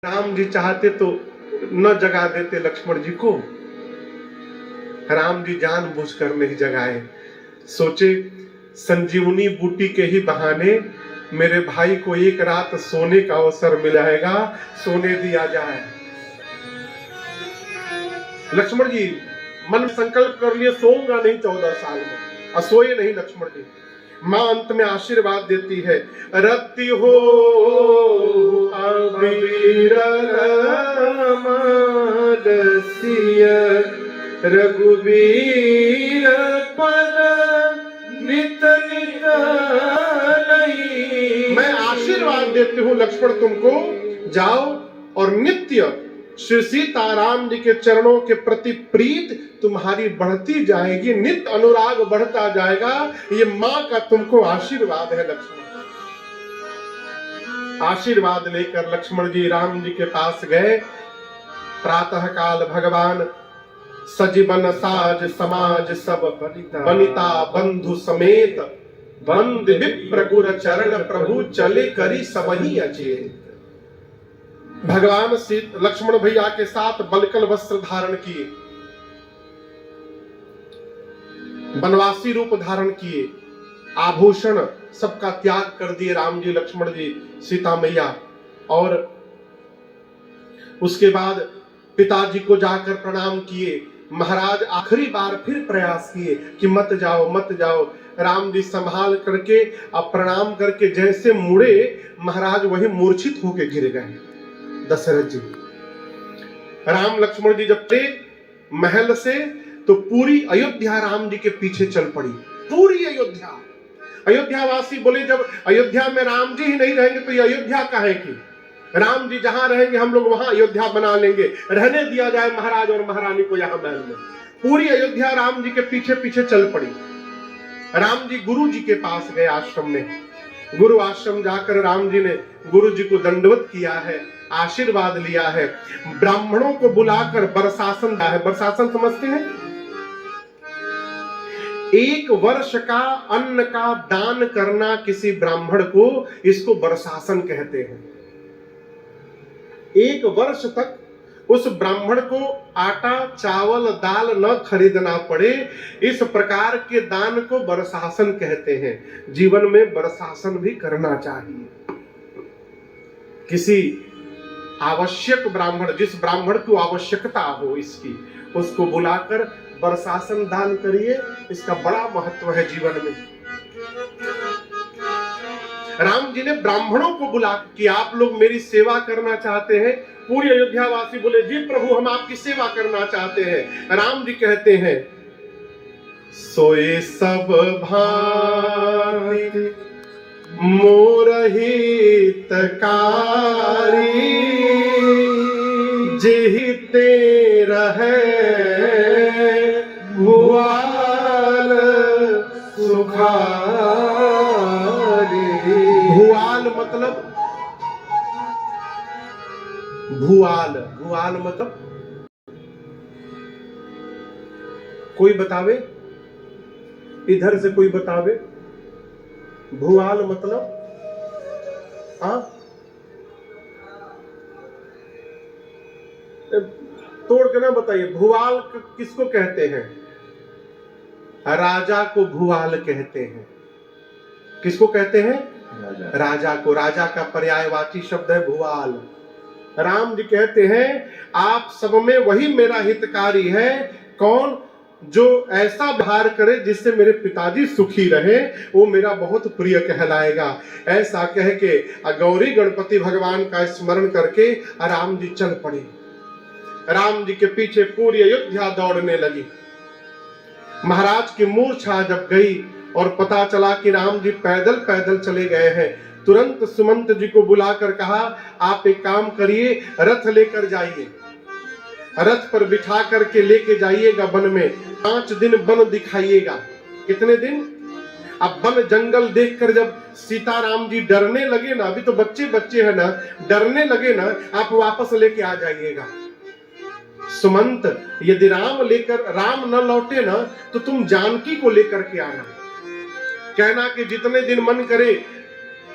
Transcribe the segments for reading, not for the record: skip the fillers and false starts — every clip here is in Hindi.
राम जी चाहते तो न जगा देते लक्ष्मण जी को। राम जी जानबूझकर नहीं जगाए। सोचे संजीवनी बूटी के ही बहाने मेरे भाई को एक रात सोने का अवसर मिल जाएगा, सोने दिया जाए। लक्ष्मण जी मन में संकल्प कर लिए सोऊंगा नहीं 14 साल में, और सोए नहीं लक्ष्मण जी। मां अंत में आशीर्वाद देती है, रति हो अबीर रघुवीर पद नित नित नहीं। मैं आशीर्वाद देती हूँ लक्ष्मण तुमको, जाओ और नित्य श्री सीताराम जी के चरणों के प्रति प्रीत तुम्हारी बढ़ती जाएगी, नित्य अनुराग बढ़ता जाएगा। ये मां का तुमको आशीर्वाद है लक्ष्मण। आशीर्वाद लेकर लक्ष्मण जी राम जी के पास गए। प्रातः काल भगवान सजीवन साज समाज सब बनिता बंधु समेत, बंद विप्र गुर चरण प्रभु चले करी सबही अचेत। भगवान लक्ष्मण भैया के साथ बलकल वस्त्र धारण किए, वनवासी रूप धारण किए, आभूषण सबका त्याग कर दिए राम जी लक्ष्मण जी सीता मैया। और उसके बाद पिताजी को जाकर प्रणाम किए। महाराज आखिरी बार फिर प्रयास किए कि मत जाओ मत जाओ। राम जी संभाल करके अब प्रणाम करके जैसे मुड़े, महाराज वही मूर्छित होकर गिर गए दशरथ जी। राम लक्ष्मण जी जब थे महल से तो पूरी अयोध्या राम जी के पीछे चल पड़ी। पूरी अयोध्या, अयोध्यावासी बोले जब अयोध्या में राम जी ही नहीं रहेंगे तो ये अयोध्या काहे की? राम जी जहां रहेंगे हम लोग वहां अयोध्या बना लेंगे, रहने दिया जाए महाराज और महारानी को यहां महल में। पूरी अयोध्या राम जी के पीछे पीछे चल पड़ी। राम जी गुरु जी के पास गए आश्रम में। गुरु आश्रम जाकर राम जी ने गुरु जी को दंडवत किया है, आशीर्वाद लिया है। ब्राह्मणों को बुलाकर बरसासन दिया है। बरसासन समझते हैं? 1 वर्ष का अन्न का दान करना किसी ब्राह्मण को, इसको बरसासन कहते हैं। 1 वर्ष तक उस ब्राह्मण को आटा चावल दाल न खरीदना पड़े, इस प्रकार के दान को बरसासन कहते हैं। जीवन में बरसासन भी करना चाहिए। किसी आवश्यक ब्राह्मण, जिस ब्राह्मण को आवश्यकता हो इसकी, उसको बुलाकर बरसासन दान करिए। इसका बड़ा महत्व है जीवन में। राम जी ने ब्राह्मणों को बुला कि आप लोग मेरी सेवा करना चाहते हैं? पूरी अयोध्या वासी बोले जी प्रभु हम आपकी सेवा करना चाहते हैं। राम जी कहते हैं, सोए सब भांति मोर हितकारी, जेहि ते रहे भुआल सुखारी। भुआल मतलब भुआल, भुआल मतलब कोई बतावे, इधर से कोई बतावे भुआल मतलब? हाँ, तोड़ के ना बताइए। भुआल किसको कहते हैं? राजा को भुआल कहते हैं। किसको कहते हैं? राजा को। राजा का पर्यायवाची शब्द है भुआल। राम जी कहते हैं आप सब में वही मेरा हितकारी है। कौन? जो ऐसा व्यवहार करे जिससे मेरे पिताजी सुखी रहे, वो मेरा बहुत प्रिय कहलाएगा। ऐसा कह के गौरी गणपति भगवान का स्मरण करके राम जी चल पड़े। राम जी के पीछे पूरी अयोध्या दौड़ने लगी। महाराज की मूर्छा जब गई और पता चला कि राम जी पैदल पैदल चले गए हैं, तुरंत सुमंत जी को बुलाकर कहा आप एक काम करिए, रथ लेकर जाइए, रथ पर बिठा करके लेके जाइएगा वन में। 5 दिन वन दिखाइएगा। कितने दिन? अब वन जंगल देखकर जब सीताराम जी डरने लगे ना, अभी तो बच्चे बच्चे हैं ना, डरने लगे ना, आप वापस लेके आ जाइएगा। सुमंत, यदि राम न लौटे ना तो तुम जानकी को लेकर के आना। कहना कि जितने दिन मन करे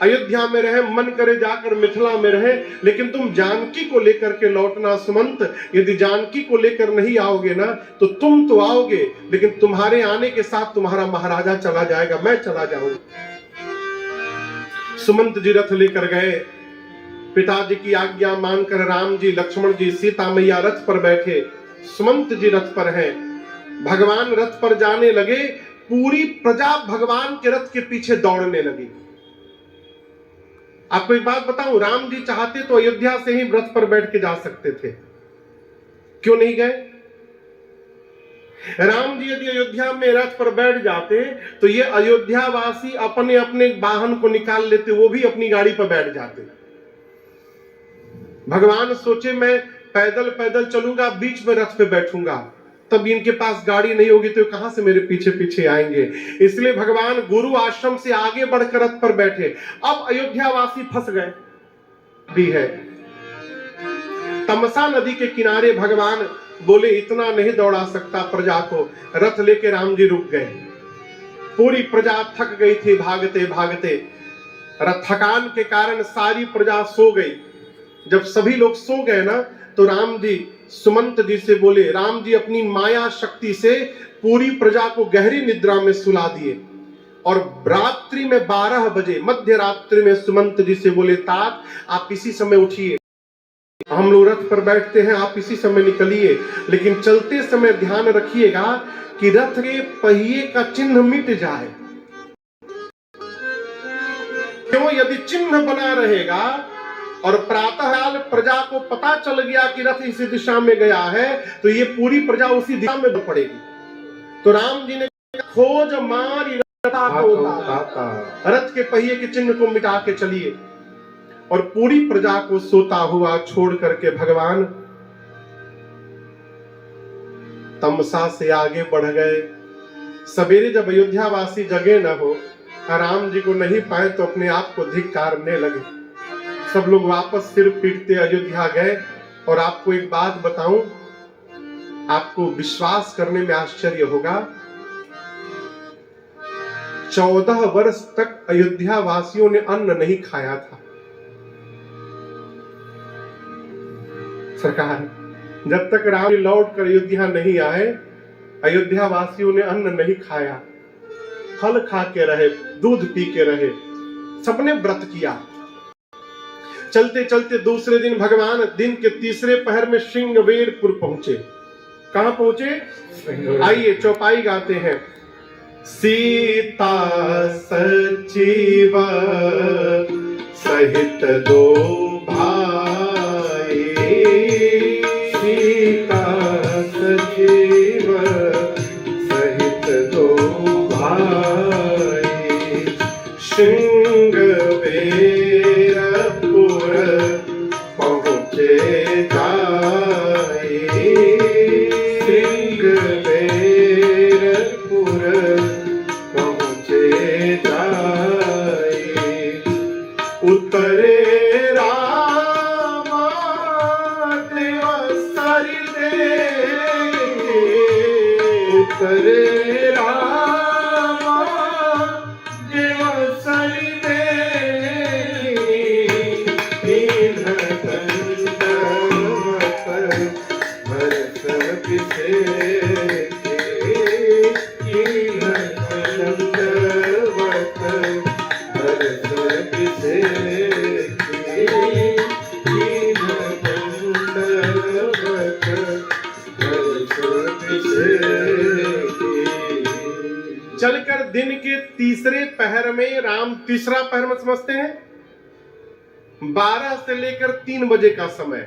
अयोध्या में रहे, मन करे जाकर मिथिला में रहे, लेकिन तुम जानकी को लेकर के लौटना सुमंत। यदि जानकी को लेकर नहीं आओगे ना, तो तुम तो आओगे, लेकिन तुम्हारे आने के साथ तुम्हारा महाराजा चला जाएगा, मैं चला जाऊंगा। सुमंत जी रथ लेकर गए, पिताजी की आज्ञा मानकर राम जी, लक्ष्मण जी, सीता मैया रथ पर बैठे, सुमंत जी रथ पर हैं। भगवान रथ पर जाने लगे, पूरी प्रजा भगवान के रथ के पीछे दौड़ने लगी। आपको एक बात बताऊं, राम जी चाहते तो अयोध्या से ही रथ पर बैठ के जा सकते थे, क्यों नहीं गए? राम जी यदि अयोध्या में रथ पर बैठ जाते तो ये अयोध्या वासी अपने अपने वाहन को निकाल लेते, वो भी अपनी गाड़ी पर बैठ जाते। भगवान सोचे मैं पैदल पैदल चलूंगा, बीच में रथ पे बैठूंगा, तब इनके पास गाड़ी नहीं होगी तो कहां से मेरे पीछे पीछे आएंगे। इसलिए भगवान गुरु आश्रम से आगे बढ़कर रथ पर बैठे। अब अयोध्या वासी फंस गए भी है। तमसा नदी के किनारे भगवान बोले इतना नहीं दौड़ा सकता प्रजा को, रथ लेके राम जी रुक गए। पूरी प्रजा थक गई थी भागते भागते, थकान के कारण सारी प्रजा सो गई। जब सभी लोग सो गए ना, तो राम जी सुमंत जी से बोले, राम जी अपनी माया शक्ति से पूरी प्रजा को गहरी निद्रा में सुला दिए। और रात्रि में 12 बजे, मध्य रात्रि में सुमंत जी से बोले, तात आप इसी समय उठिए, हम लोग रथ पर बैठते हैं, आप इसी समय निकलिए, लेकिन चलते समय ध्यान रखिएगा कि रथ के पहिए का चिन्ह मिट जाए। क्यों? यदि चिन्ह बना रहेगा और प्रातःकाल प्रजा को पता चल गया कि रथ इसी दिशा में गया है, तो ये पूरी प्रजा उसी दिशा में दौड़ पड़ेगी। तो राम जी ने खोज मारी रथ के पहिए के चिन्ह को मिटा के चलिए। और पूरी प्रजा को सोता हुआ छोड़ करके भगवान तमसा से आगे बढ़ गए। सवेरे जब अयोध्या वासी जगे न हो, राम जी को नहीं पाए तो अपने आप को धिक्कारने लगे। सब लोग वापस सिर पीटते अयोध्या गए। और आपको एक बात बताऊं, आपको विश्वास करने में आश्चर्य होगा, 14 वर्ष तक अयोध्या वासियों ने अन्न नहीं खाया था। सरकार, जब तक राम लौट कर अयोध्या नहीं आए, अयोध्या वासियों ने अन्न नहीं खाया, फल खा के रहे, दूध पी के रहे, सबने व्रत किया। चलते चलते दूसरे दिन भगवान दिन के तीसरे पहर में श्रृंगवेरपुर पहुंचे। कहां पहुंचे? आइए चौपाई गाते हैं। सीता सचिव सहित दो भाई, सीता सचिव सहित दो भाई, श्रृंगवेरपुर पहुँचे जाए, श्रृंगवेरपुर पहुँचे जाए। उतरे रामा देवसरि देखे, उतरे रामा देवसरि चलकर दिन के तीसरे पहर में, राम तीसरा पहर में समझते हैं, 12 से लेकर 3 बजे का समय।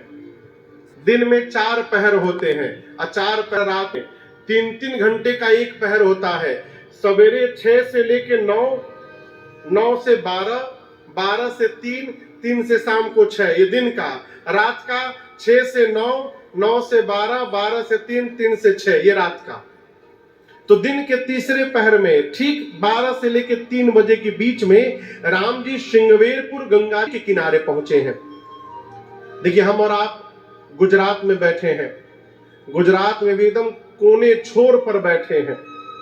दिन में 4 पहर होते हैं और 4 पहर रात में 3-3 घंटे का एक पहर होता है। सवेरे 6 से लेकर 9, 9 से 12, 12 से 3, 3 से शाम को 6, ये दिन का। रात का 6 से 9, 9 से 12, 12 से 3, 3 से 6, ये रात का। तो दिन के तीसरे पहर में ठीक 12 से लेकर 3 बजे के बीच में राम जी श्रृंगवेरपुर गंगा के किनारे पहुंचे हैं। देखिए, हम और आप गुजरात में बैठे हैं, गुजरात में भी एकदम कोने छोर पर बैठे हैं,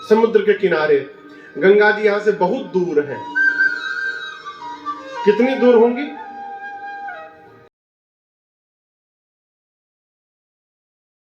समुद्र के किनारे। गंगा जी यहां से बहुत दूर है। कितनी दूर होंगी?